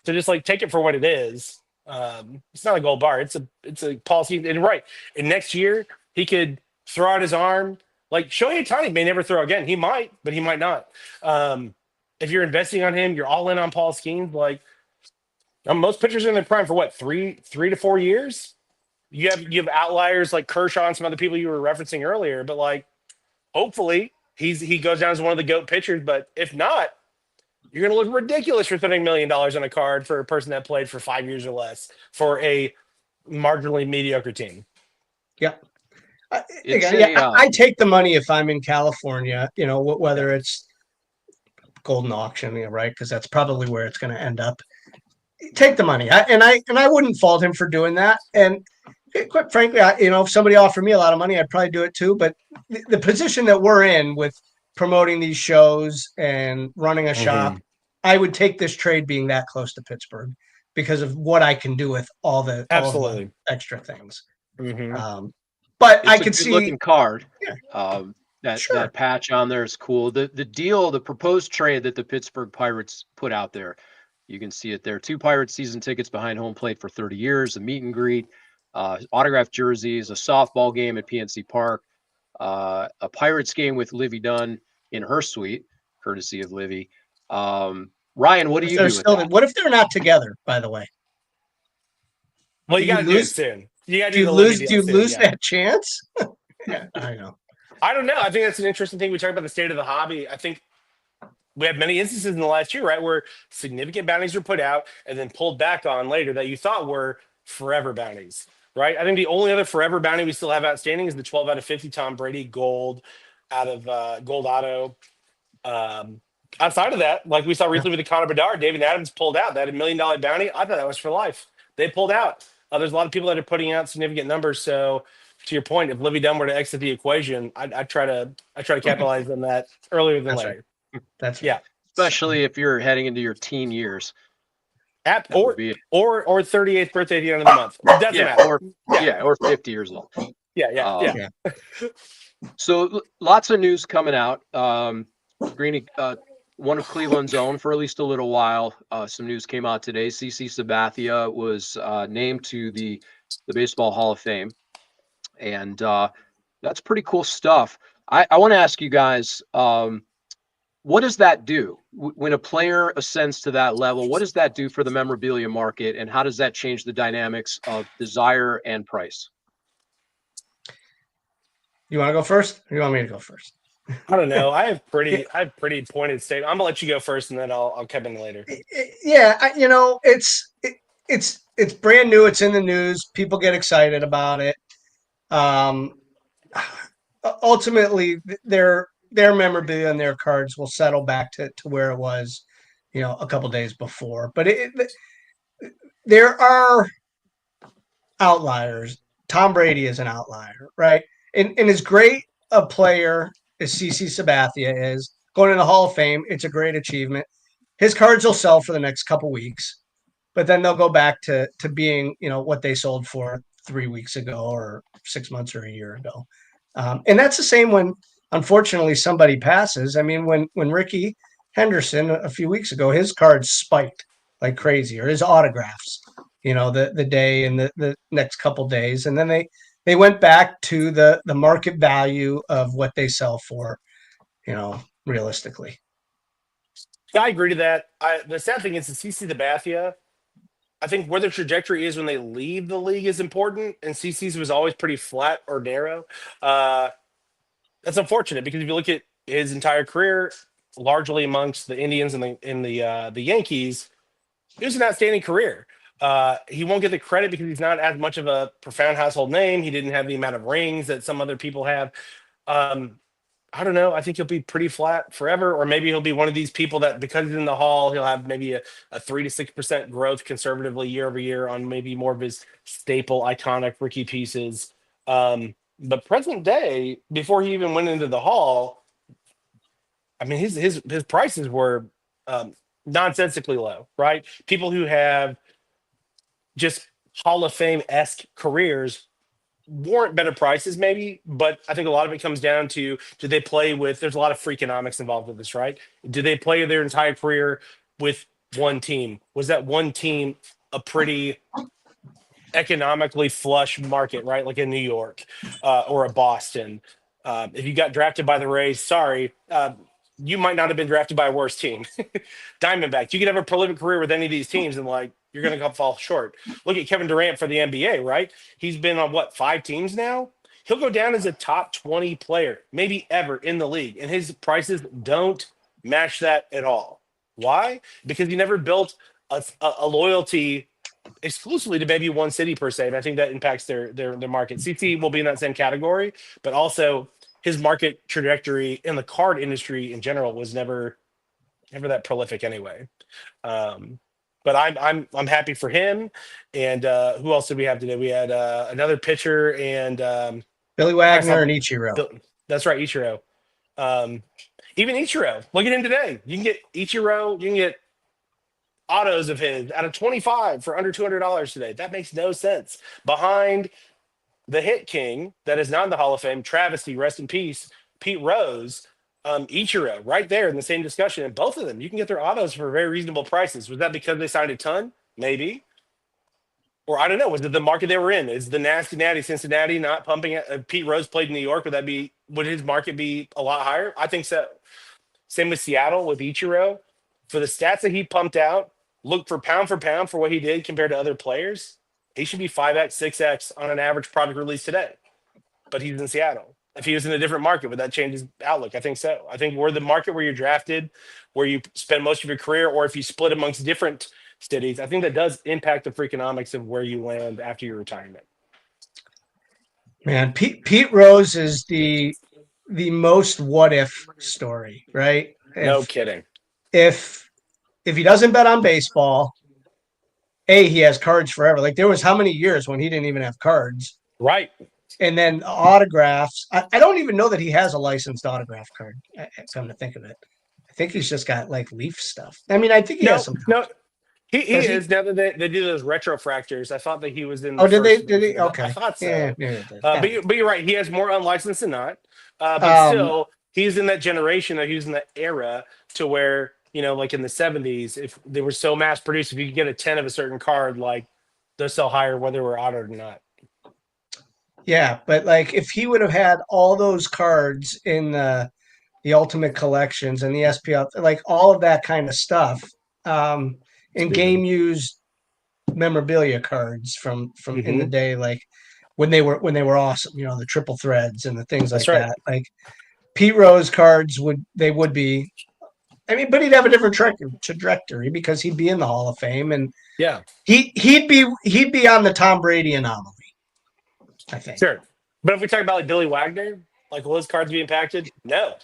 just like take it for what it is. It's not a gold bar. It's a policy. And right. And next year he could throw out his arm. Like Shohei Ohtani may never throw again. He might, but he might not. If you're investing on him, you're all in on Paul Skeens. Like most pitchers are in their prime for what, three to 4 years. You have outliers like Kershaw and some other people you were referencing earlier, but like hopefully he goes down as one of the GOAT pitchers. But if not, you're going to look ridiculous for $30 million on a card for a person that played for 5 years or less for a marginally mediocre team. Yeah. I take the money if I'm in California, you know, whether it's golden auction, right? Because that's probably where it's going to end up. Take the money. I wouldn't fault him for doing that. And quite frankly, if somebody offered me a lot of money, I'd probably do it too. But the position that we're in with promoting these shows and running a shop, I would take this trade being that close to Pittsburgh because of what I can do with all the extra things. But it's I could see looking card. Yeah. That patch on there is cool. The proposed trade that the Pittsburgh Pirates put out there, you can see it there. 2 Pirates season tickets behind home plate for 30 years, a meet and greet, autographed jerseys, a softball game at PNC Park, a Pirates game with Livy Dunn in her suite, courtesy of Livy. Ryan, what do you do with that? What if they're not together, by the way? Well, you got to do it soon. You got to do you lose that chance? Yeah, I know. I don't know. I think that's an interesting thing. We talk about the state of the hobby. I think we have many instances in the last year, right, where significant bounties were put out and then pulled back on later that you thought were forever bounties, right? I think the only other forever bounty we still have outstanding is the 12 out of 50 Tom Brady gold out of Gold Auto. Outside of that, like we saw recently with the Connor Bedard, David Adams pulled out. That $1 million bounty. I thought that was for life. They pulled out. There's a lot of people that are putting out significant numbers. So to your point, if Livy Dunn were to exit the equation, I try to capitalize on that earlier than later. Right. That's yeah. Especially if you're heading into your teen years. Or 38th birthday at the end of the month. It doesn't matter. Or 50 years old. Yeah. So lots of news coming out. Greenie, one of Cleveland's own for at least a little while. Some news came out today. CC Sabathia was named to the Baseball Hall of Fame. And that's pretty cool stuff. I want to ask you guys, what does that do when a player ascends to that level? What does that do for the memorabilia market, and how does that change the dynamics of desire and price? You want to go first, or you want me to go first? I don't know. I have pretty pointed statement. I'm gonna let you go first, and then I'll come in later. Yeah, it's brand new. It's in the news. People get excited about it. Ultimately, their memorabilia and their cards will settle back to where it was, a couple days before. But there are outliers Tom Brady is an outlier, right? And as great a player as CC Sabathia is, going in the Hall of Fame, it's a great achievement. His cards will sell for the next couple weeks, but then they'll go back to being, what they sold for 3 weeks ago or 6 months or a year ago. And that's the same when, unfortunately, somebody passes. I mean, when Ricky Henderson a few weeks ago, his cards spiked like crazy, or his autographs, the day and the next couple days. And then they went back to the market value of what they sell for, realistically. I agree to that. The sad thing is the CC Sabathia, I think where the trajectory is when they leave the league is important, and CC's was always pretty flat or narrow. That's unfortunate because if you look at his entire career, largely amongst the Indians and the Yankees, it was an outstanding career. He won't get the credit because he's not as much of a profound household name. He didn't have the amount of rings that some other people have. I don't know. I think he'll be pretty flat forever, or maybe he'll be one of these people that because he's in the Hall, he'll have maybe a 3 to 6% growth conservatively year over year on maybe more of his staple, iconic rookie pieces. But present day, before he even went into the Hall, I mean, his prices were nonsensically low, right? People who have just Hall of Fame-esque careers warrant better prices maybe, but I think a lot of it comes down to, do they play with, there's a lot of freakonomics involved with this, right? Do they play their entire career with one team? Was that one team a pretty economically flush market, right? Like in New York or a Boston. If you got drafted by the Rays, sorry, you might not have been drafted by a worse team. Diamondbacks, you could have a prolific career with any of these teams and you're going to fall short. Look at Kevin Durant for the NBA, right? He's been on 5 teams now? He'll go down as a top 20 player, maybe ever in the league. And his prices don't match that at all. Why? Because he never built a loyalty exclusively to maybe one city per se. And I think that impacts their market. CT will be in that same category, but also his market trajectory in the card industry in general was never that prolific anyway. But I'm happy for him. And who else did we have today? We had another pitcher and Billy Wagner and Ichiro. That's right, Ichiro. Even Ichiro. Look at him today. You can get Ichiro. You can get autos of his out of 25 for under $200 today. That makes no sense. Behind the hit king that is not in the Hall of Fame, travesty, rest in peace, Pete Rose. Ichiro right there in the same discussion, and both of them you can get their autos for very reasonable prices. Was that because they signed a ton? Maybe, or I don't know. Was it the market they were in? Is the nasty natty Cincinnati not pumping it? Pete Rose played in New York. Would his market be a lot higher? I think so. Same with Seattle with Ichiro. For the stats that he pumped out, look for pound for what he did compared to other players. He should be 5x, 6x on an average product release today. But he's in Seattle. If he was in a different market, would that change his outlook? I think so. I think we're the market where you're drafted, where you spend most of your career, or if you split amongst different cities, I think that does impact the freakonomics of where you land after your retirement. Man, Pete Rose is the most what if story, right? No kidding. If he doesn't bet on baseball, he has cards forever. Like there was how many years when he didn't even have cards? Right. And then autographs. I don't even know that he has a licensed autograph card. Come to think of it, I think he's just got Leaf stuff. I mean, I think he has some. No, he is. Now that they do those retrofractors, I thought that he was in. Did they? Okay, I thought so. Yeah. But you're right. He has more unlicensed than not. But still, he's in that generation, or he's in that era to where like in the 70s, if they were so mass produced, if you could get a 10 of a certain card, they'll sell higher whether we're out or not. Yeah, but if he would have had all those cards in the Ultimate Collections and the SPL, all of that kind of stuff, in game used memorabilia cards from in the day, when they were awesome, the triple threads and the things like that. Pete Rose cards would be. I mean, but he'd have a different trajectory because he'd be in the Hall of Fame, and he'd be on the Tom Brady anomaly. I think. Sure, but if we talk about Billy Wagner, will his cards be impacted? No.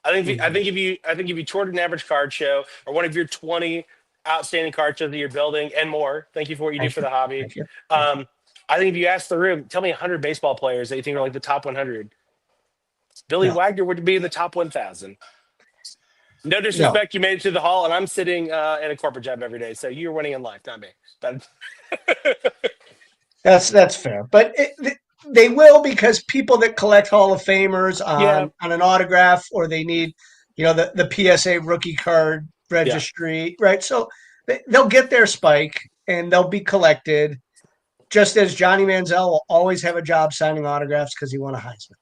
I think if you toured an average card show or one of your 20 outstanding card shows that you're building and more, thank you for what you do for the hobby. I think if you ask the room, tell me 100 baseball players that you think are like the top 100. Billy No. Wagner would be in the top 1,000. No No, disrespect, you made it to the hall, and I'm sitting in a corporate job every day, so you're winning in life, not me. But that's fair. But they will, because people that collect Hall of Famers yeah, on an autograph, or they need, the PSA rookie card yeah, registry, right? So they'll get their spike and they'll be collected. Just as Johnny Manziel will always have a job signing autographs because he won a Heisman.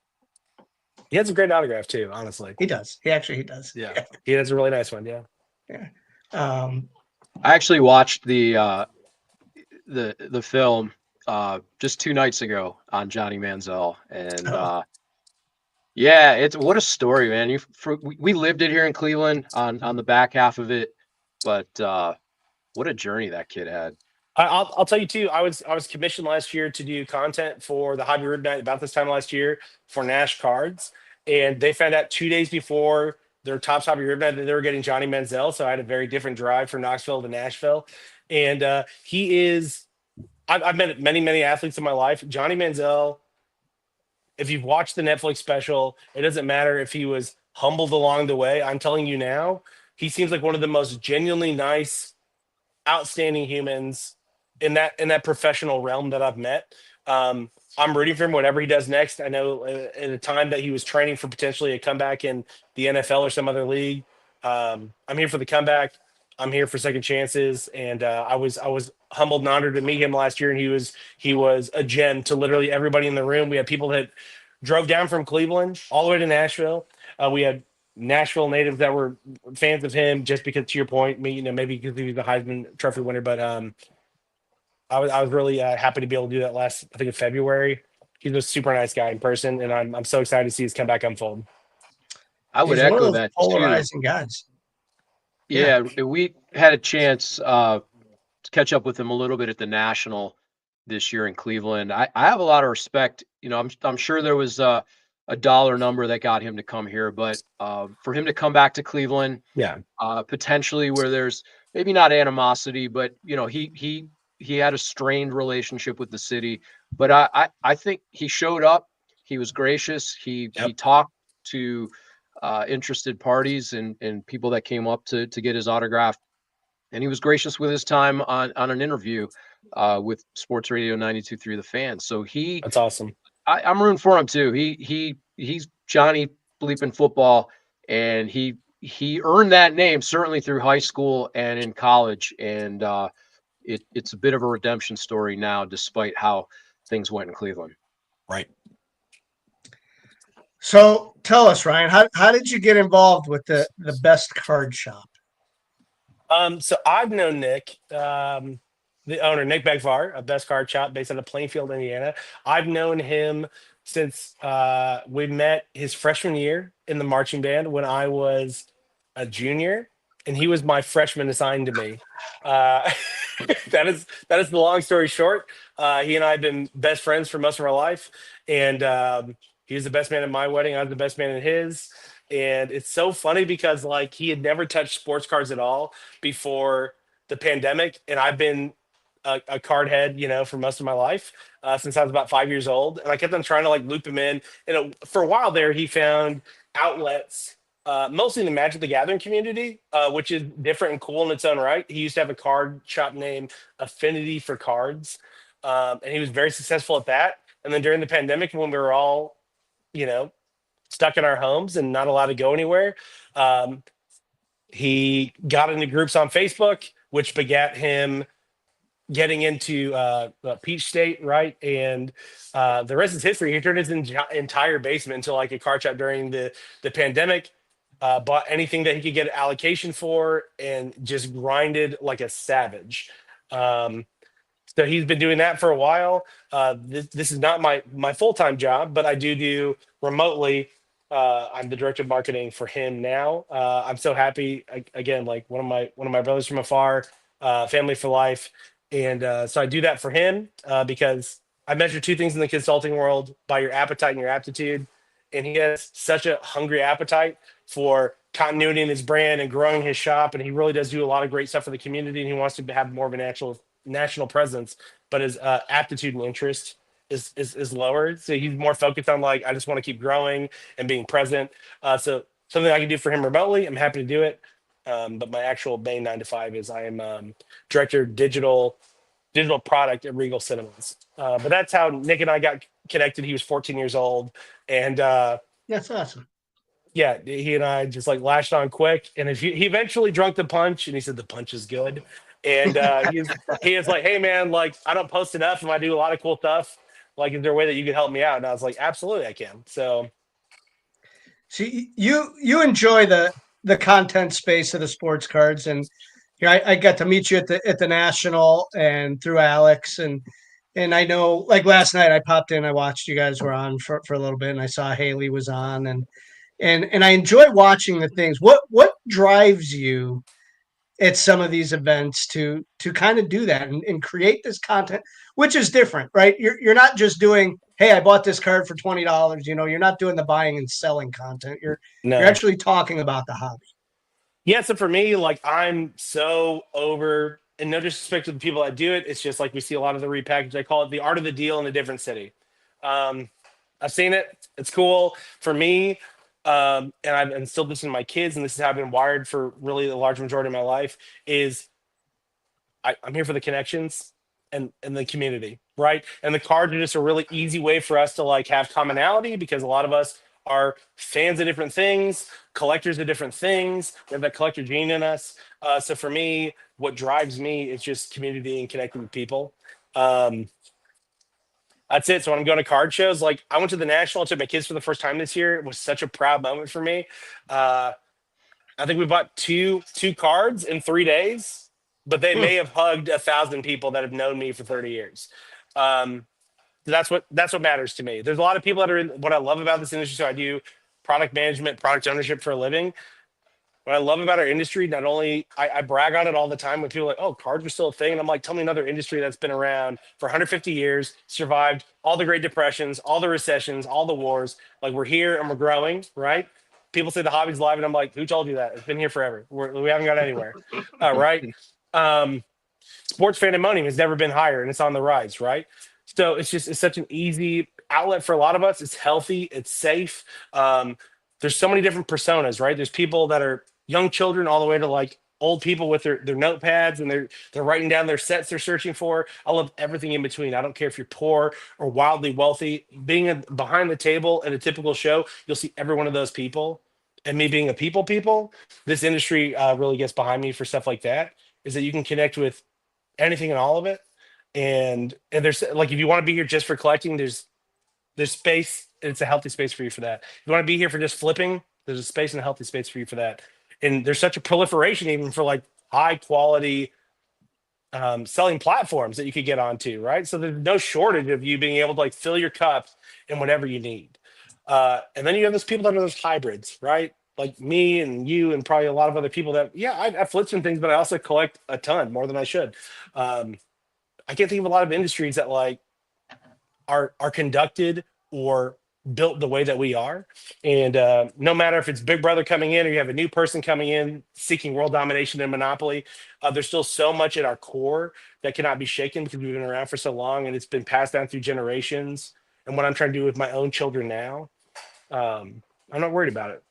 he has a great autograph too. Honestly, He does. He does. yeah, he has a really nice one. Yeah. Yeah. Um, I actually watched the film just 2 nights ago on Johnny Manziel, and yeah, it's what a story, man. We lived it here in Cleveland on the back half of it, but what a journey that kid had. I'll tell you too. I was commissioned last year to do content for the Hobby Rib Night about this time last year for Nash Cards, and they found out 2 days before their Topps Hobby Rib Night that they were getting Johnny Manziel. So I had a very different drive from Knoxville to Nashville, and he is. I've met many athletes in my life. Johnny Manziel. If you've watched the Netflix special, it doesn't matter if he was humbled along the way. I'm telling you now, he seems like one of the most genuinely nice, outstanding humans in that professional realm that I've met. I'm rooting for him, whatever he does next. I know at a time that he was training for potentially a comeback in the NFL or some other league. I'm here for the comeback. I'm here for second chances, and I was humbled and honored to meet him last year. And he was a gem to literally everybody in the room. We had people that drove down from Cleveland all the way to Nashville. We had Nashville natives that were fans of him just because, to your point, maybe because he was the Heisman Trophy winner. But I was really happy to be able to do that last, I think, in February. He's a super nice guy in person, and I'm so excited to see his comeback unfold. I would he's one of echo those that too. polarizing guys. Yeah, we had a chance to catch up with him a little bit at the National this year in Cleveland. I have a lot of respect. I'm sure there was a dollar number that got him to come here, but for him to come back to Cleveland, Yeah, potentially where there's maybe not animosity, but he had a strained relationship with the city. But I think he showed up. He was gracious. He talked to interested parties and people that came up to get his autograph, and he was gracious with his time on an interview with Sports Radio 92.3 The Fan. So that's awesome. I'm rooting for him too. He's Johnny bleeping football, and he earned that name certainly through high school and in college, and it's a bit of a redemption story now, despite how things went in Cleveland. Right. So tell us, Ryan, how did you get involved with the Best Card Shop? So I've known Nick, the owner, Nick Begvar, of Best Card Shop based out of Plainfield, Indiana. I've known him since we met his freshman year in the marching band when I was a junior, and he was my freshman assigned to me. That is the long story short. He and I have been best friends for most of our life, and he was the best man at my wedding. I was the best man at his. And it's so funny because he had never touched sports cards at all before the pandemic, and I've been a card head, for most of my life since I was about 5 years old. And I kept on trying to loop him in. And for a while there, he found outlets, mostly in the Magic the Gathering community, which is different and cool in its own right. He used to have a card shop named Affinity for Cards, and he was very successful at that. And then during the pandemic, when we were all, stuck in our homes and not allowed to go anywhere, he got into groups on Facebook, which begat him getting into Peach State, right? And the rest is history. He turned his entire basement into a card shop during the pandemic, bought anything that he could get an allocation for, and just grinded like a savage. So he's been doing that for a while. This is not my full-time job, but I do remotely. I'm the director of marketing for him now. I'm so happy. Again, one of my brothers from afar, family for life, and so I do that for him because I measure two things in the consulting world: by your appetite and your aptitude. And he has such a hungry appetite for continuity in his brand and growing his shop, and he really does do a lot of great stuff for the community. And he wants to have more of an national presence, but his aptitude and interest is lower. So he's more focused on like, I just want to keep growing and being present. So something I can do for him remotely, I'm happy to do it. But my actual main 9 to 5 is I am director of digital product at Regal Cinemas. But that's how Nick and I got connected. He was 14 years old, and That's awesome. yeah, he and I just like lashed on quick. And if he eventually drunk the punch, and he said the punch is good. And he is like, hey man, like I don't post enough, and I do a lot of cool stuff. Like, is there a way that you could help me out? And I was like, absolutely, I can. So See, you enjoy the content space of the sports cards, and I got to meet you at the national and through Alex, and I know like last night I popped in, I watched you guys were on for a little bit, and I saw Haley was on, and I enjoy watching the things. What drives you at some of these events to kind of do that and create this content, which is different, right? You're not just doing, hey, I bought this card for $20. You're not doing the buying and selling content. You're no. actually talking about the hobby. Yeah, so for me, like I'm so over, and no disrespect to the people that do it, it's just like we see a lot of the repackage. I call it the art of the deal in a different city. Um, I've seen it; it's cool for me, and I've instilled this in my kids, and this is how I've been wired for really the large majority of my life. Is I'm here for the connections and the community, right? And the cards are just a really easy way for us to like have commonality because a lot of us are fans of different things, collectors of different things. We have that collector gene in us. So for me, what drives me is just community and connecting with people. Um, that's it. So when I'm going to card shows, like I went to the national, I took my kids for the first time this year. It was such a proud moment for me. Uh, I think we bought two cards in 3 days, but they may have hugged 1,000 people that have known me for 30 years. Um, that's what matters to me. There's a lot of people that are in what I love about this industry. So I do product management, product ownership for a living. What I love about our industry, not only I brag on it all the time when people are like, oh, cards are still a thing. And I'm like, tell me another industry that's been around for 150 years, survived all the Great Depressions, all the recessions, all the wars. Like we're here and we're growing, right? People say the hobby's live, and I'm like, who told you that? It's been here forever. We haven't gone anywhere, right? Um, Sports fan money has never been higher, and it's on the rise, right? So it's such an easy outlet for a lot of us. It's healthy, it's safe. There's so many different personas, right? There's people that are young children all the way to like old people with their notepads and they're writing down their sets they're searching for. I love everything in between. I don't care if you're poor or wildly wealthy. Being behind the table at a typical show, you'll see every one of those people. And me being a people, this industry really gets behind me for stuff like that. Is that you can connect with anything and all of it. And there's like if you want to be here just for collecting, there's space. It's a healthy space for you for that. If you want to be here for just flipping, there's a space and a healthy space for you for that. And there's such a proliferation even for like high quality selling platforms that you could get onto, right? So there's no shortage of you being able to like fill your cups in whatever you need. And then you have those people that are those hybrids, right? Like me and you and probably a lot of other people that, yeah, I flip some things, but I also collect a ton more than I should. I can't think of a lot of industries that like are conducted or built the way that we are. And no matter if it's Big Brother coming in or you have a new person coming in seeking world domination and monopoly, there's still so much at our core that cannot be shaken because we've been around for so long and it's been passed down through generations. And what I'm trying to do with my own children now, I'm not worried about it.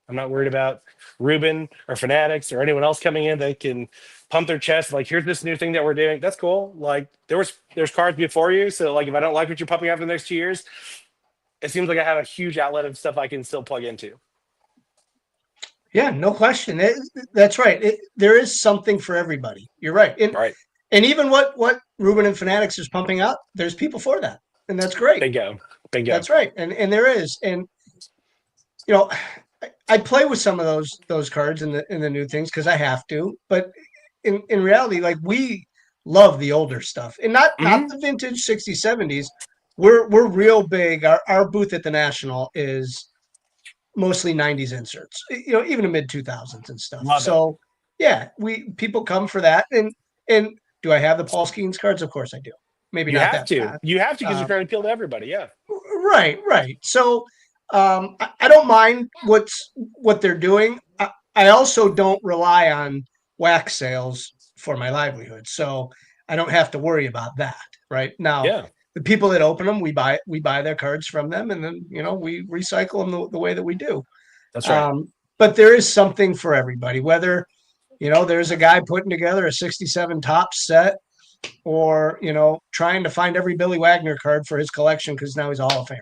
I'm not worried about Ruben or Fanatics or anyone else coming in that can pump their chest like, here's this new thing that we're doing. That's cool. Like there's cards before you. So like if I don't like what you're pumping out for the next 2 years, it seems like I have a huge outlet of stuff I can still plug into. Yeah, no question. That's right. There is something for everybody. You're right. Right. And even what Ruben and Fanatics is pumping out, there's people for that. And that's great. Bingo. That's right. And there is. And you know, I play with some of those cards and the new things because I have to. But in reality, like we love the older stuff and not the vintage 60s, 70s. We're real big. Our booth at the National is mostly 90s inserts, even the mid 2000s and stuff. Love so it. Yeah, people come for that. And do I have the Paul Skeens cards? Of course I do. Maybe you not have that to. bad. You have to because you're trying to appeal to everybody. Yeah. Right. So I don't mind what they're doing. I also don't rely on wax sales for my livelihood. So I don't have to worry about that right now. Yeah. The people that open them, we buy their cards from them, and then we recycle them the way that we do. That's right. But there is something for everybody. Whether there's a guy putting together a 67 top set, or trying to find every Billy Wagner card for his collection because now he's a Hall of Famer.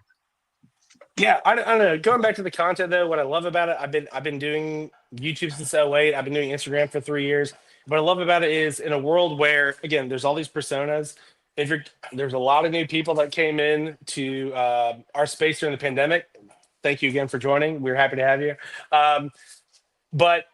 Yeah, I don't know. Going back to the content though, what I love about it, I've been doing YouTube since '08. I've been doing Instagram for 3 years. What I love about it is in a world where, again, there's all these personas. There's a lot of new people that came in to our space during the pandemic. Thank you again for joining. We're happy to have you. But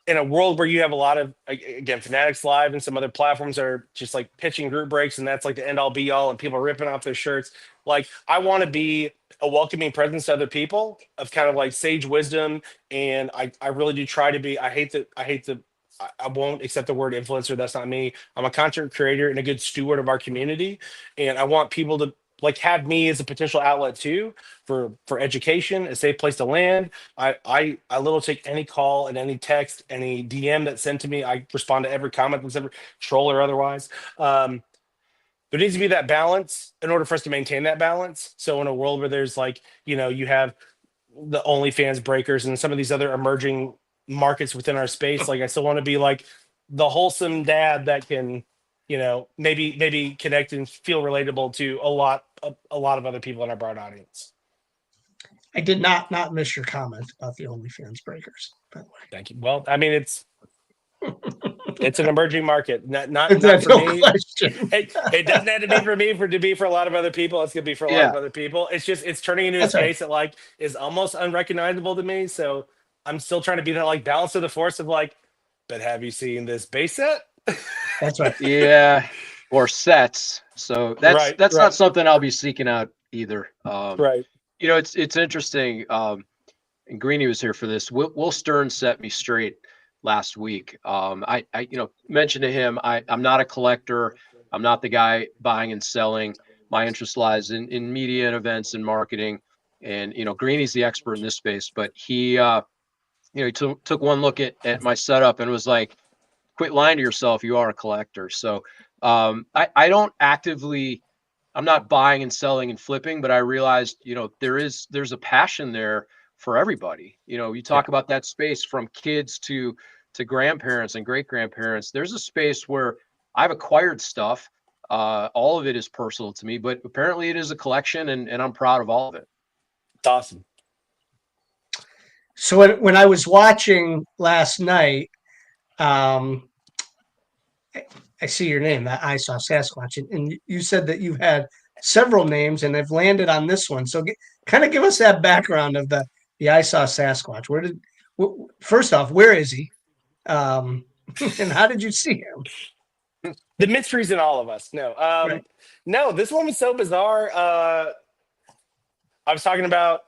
in a world where you have a lot of, again, Fanatics Live and some other platforms are just like pitching group breaks, and that's like the end all be all, and people are ripping off their shirts. Like, I want to be a welcoming presence to other people of kind of like sage wisdom. And I really do try to be. I won't accept the word influencer. That's not me. I'm a content creator and a good steward of our community. And I want people to like have me as a potential outlet too for education, a safe place to land. I literally take any call and any text, any DM that's sent to me. I respond to every comment that's ever, troll or otherwise. There needs to be that balance in order for us to maintain that balance. So in a world where there's like, you have the OnlyFans breakers and some of these other emerging markets within our space, like I still want to be like the wholesome dad that can, maybe connect and feel relatable to a lot of other people in our broad audience. I did not miss your comment about the OnlyFans breakers, by the way. Thank you. Well, I mean, it's an emerging market. Not for no me. question. It doesn't have to be for me, to be for a lot of other people. It's gonna be for a lot of other people. It's turning into a space that like is almost unrecognizable to me. So I'm still trying to be that like balance of the force of like, but have you seen this base set? That's right. Yeah, or sets. So that's not something I'll be seeking out either. Right. It's interesting. And Greenie was here for this. Will Stern set me straight last week. I mentioned to him, I'm not a collector. I'm not the guy buying and selling. My interest lies in media and events and marketing. And Greenie's the expert in this space, but he took one look at my setup and was like, quit lying to yourself. You are a collector. So I don't actively, I'm not buying and selling and flipping, but I realized, there's a passion there for everybody. You talk about that space from kids to grandparents and great grandparents. There's a space where I've acquired stuff. All of it is personal to me, but apparently it is a collection, and I'm proud of all of it. It's awesome. So when I was watching last night, I see your name, that I Saw Sasquatch, and you said that you've had several names and have landed on this one. So kind of give us that background of the I Saw Sasquatch. First off, where is he? And how did you see him? The mystery's in all of us. No, Right. No, this one was so bizarre. I was talking about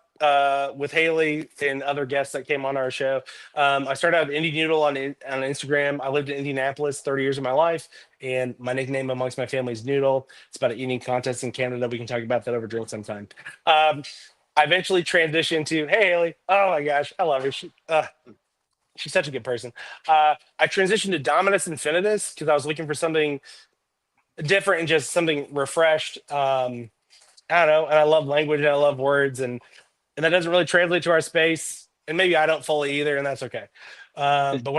with Haley and other guests that came on our show. I started out with Indie Noodle on Instagram. I lived in Indianapolis 30 years of my life, and my nickname amongst my family is Noodle. It's about an eating contest in Canada. We can talk about that over drink sometime. I eventually transitioned to, hey, Haley. Oh my gosh, I love her. She's such a good person. I transitioned to Dominus Infinitus because I was looking for something different and just something refreshed. I don't know. And I love language and I love words, and that doesn't really translate to our space. And maybe I don't fully either, and that's okay. But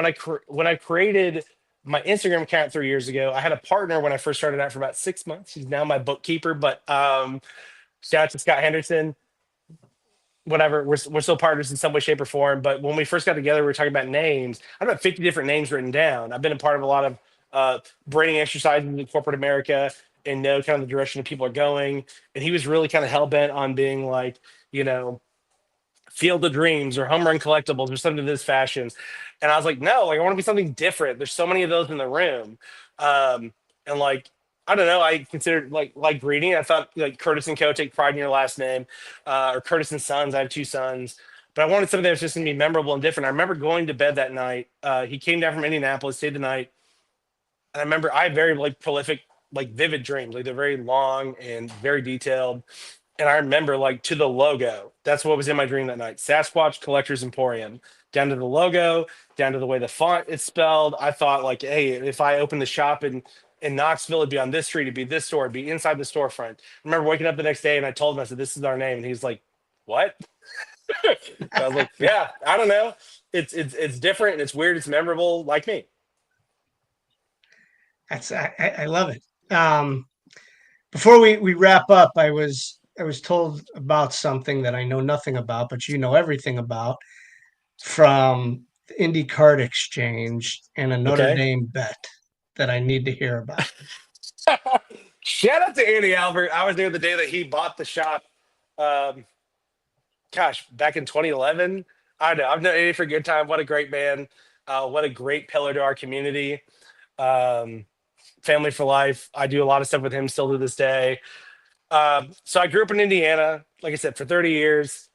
when I created my Instagram account 3 years ago, I had a partner when I first started out for about 6 months. He's now my bookkeeper, but shout out to Scott Henderson. Whatever, we're still partners in some way, shape, or form. But when we first got together, we were talking about names. I have about 50 different names written down. I've been a part of a lot of branding exercises in corporate America and know kind of the direction that people are going. And he was really kind of hell bent on being like, Field of Dreams or Home Run Collectibles or something in this fashion. And I was like, no, like I want to be something different. There's so many of those in the room. And like, I don't know. I considered like Greenie. I thought like Curtiss and Co. take pride in your last name, or Curtiss and Sons. I have 2 sons, but I wanted something that was just going to be memorable and different. I remember going to bed that night. He came down from Indianapolis, stayed the night, and I remember I have very like prolific, like vivid dreams. Like they're very long and very detailed. And I remember like to the logo. That's what was in my dream that night. Sasquatch Collectors Emporium. Down to the logo, down to the way the font is spelled. I thought like, hey, if I open the shop in in Knoxville, it'd be on this street, it'd be this store, it'd be inside the storefront. I remember waking up the next day and I told him, I said, "This is our name." And he's like, "What?" I was like, "Yeah, I don't know. It's different and it's weird. It's memorable, like me." I love it. Before we wrap up, I was told about something that I know nothing about, but you know everything about, from the Indy Card Exchange and a Notre Okay. Dame bet that I need to hear about. Shout out to Andy Albert. I was there the day that he bought the shop. Back in 2011. I know. I've known Andy for a good time. What a great man. What a great pillar to our community. Family for life. I do a lot of stuff with him still to this day. So I grew up in Indiana, like I said, for 30 years.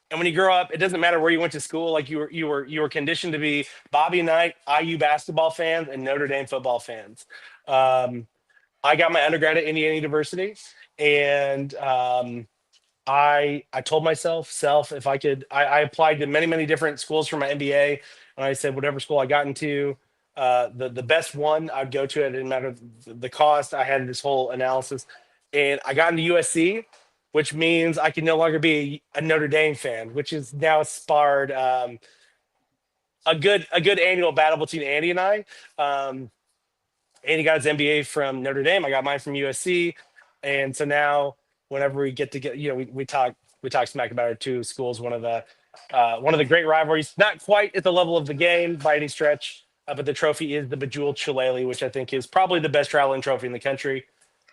And when you grow up, it doesn't matter where you went to school. Like you were conditioned to be Bobby Knight, IU basketball fans, and Notre Dame football fans. I got my undergrad at Indiana University, and I told myself, if I could, I applied to many different schools for my MBA, and I said whatever school I got into, the best one I'd go to. It didn't matter the cost. I had this whole analysis, and I got into USC, which means I can no longer be a Notre Dame fan, which is now sparred a good annual battle between Andy and I. Andy got his MBA from Notre Dame. I got mine from USC, and so now whenever we get together, we talk smack about our two schools. One of the great rivalries, not quite at the level of the game by any stretch, but the trophy is the Bejeweled Shillelagh, which I think is probably the best traveling trophy in the country.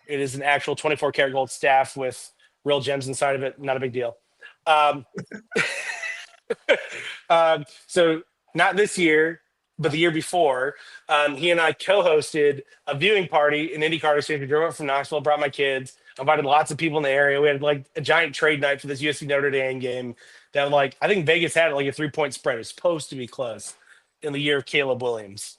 It is an actual 24 karat gold staff with real gems inside of it. Not a big deal. So not this year, but the year before, he and I co-hosted a viewing party in Indy Card Exchange. We drove up from Knoxville, brought my kids, invited lots of people in the area. We had like a giant trade night for this USC Notre Dame game that, like, I think Vegas had like a 3-point spread. It was supposed to be close in the year of Caleb Williams.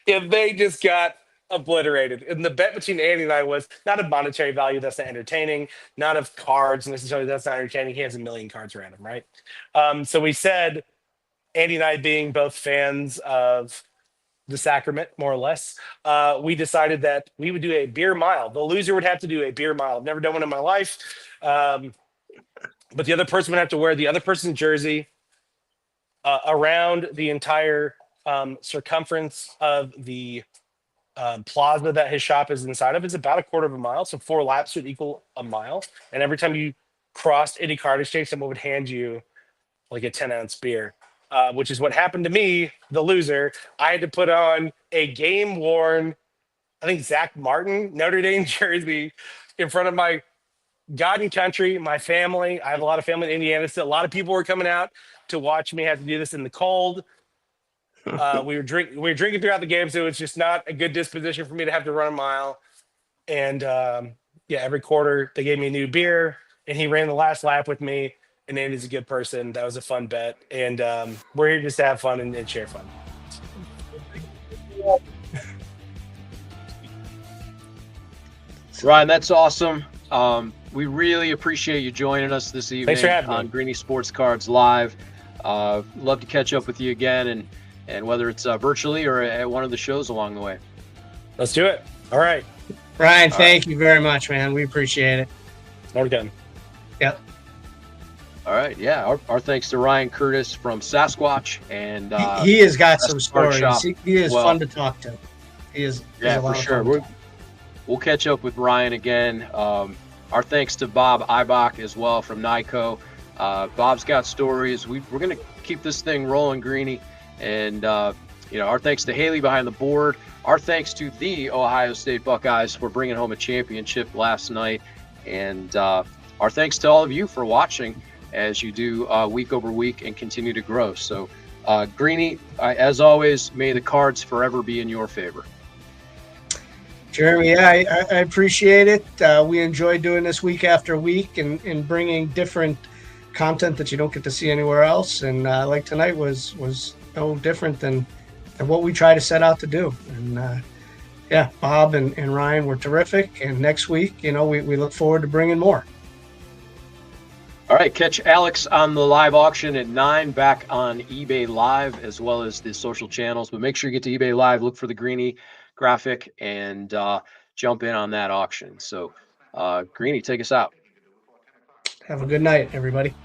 If they just got obliterated. And the bet between Andy and I was not of monetary value, that's not entertaining, not of cards necessarily, that's not entertaining. He has a million cards around him, right? So we said, Andy and I being both fans of the sacrament, more or less, we decided that we would do a beer mile. The loser would have to do a beer mile. I've never done one in my life. But the other person would have to wear the other person's jersey around the entire circumference of the plaza that his shop is inside of. Is about a quarter of a mile. So 4 laps would equal a mile. And every time you crossed Indy Card Exchange, someone would hand you like a 10-ounce beer. Which is what happened to me, the loser. I had to put on a game-worn, I think, Zach Martin Notre Dame jersey in front of my God and country, my family. I have a lot of family in Indiana. So a lot of people were coming out to watch me have to do this in the cold. We were drinking throughout the game, so it was just not a good disposition for me to have to run a mile. And every quarter they gave me a new beer, and he ran the last lap with me. And Andy's a good person. That was a fun bet. And we're here just to have fun and share fun. Ryan, that's awesome. We really appreciate you joining us this evening. Thanks for having me on Greenie Sports Cards Live. Love to catch up with you again, and whether it's virtually or at one of the shows along the way. Let's do it. All right. Ryan, thank you very much, man. We appreciate it. We're done. Yep. All right, yeah. Our thanks to Ryan Curtiss from Sasquatch, and he has got some Card stories. Shop. He is Well, fun to talk to. He is. Yeah, for sure. We'll catch up with Ryan again. Our thanks to Bob Ibach as well from NICO. Bob's got stories. We're going to keep this thing rolling, Greenie. And, our thanks to Haley behind the board. Our thanks to the Ohio State Buckeyes for bringing home a championship last night. And our thanks to all of you for watching as you do week over week and continue to grow. So, Greenie, as always, may the cards forever be in your favor. Jeremy, yeah, I appreciate it. We enjoy doing this week after week and bringing different content that you don't get to see anywhere else. And like tonight was no different than what we try to set out to do. And Bob and Ryan were terrific. And next week, we look forward to bringing more. All right, catch Alex on the live auction at 9, back on eBay Live, as well as the social channels. But make sure you get to eBay Live, look for the Greenie graphic, and jump in on that auction. So, Greenie, take us out. Have a good night, everybody.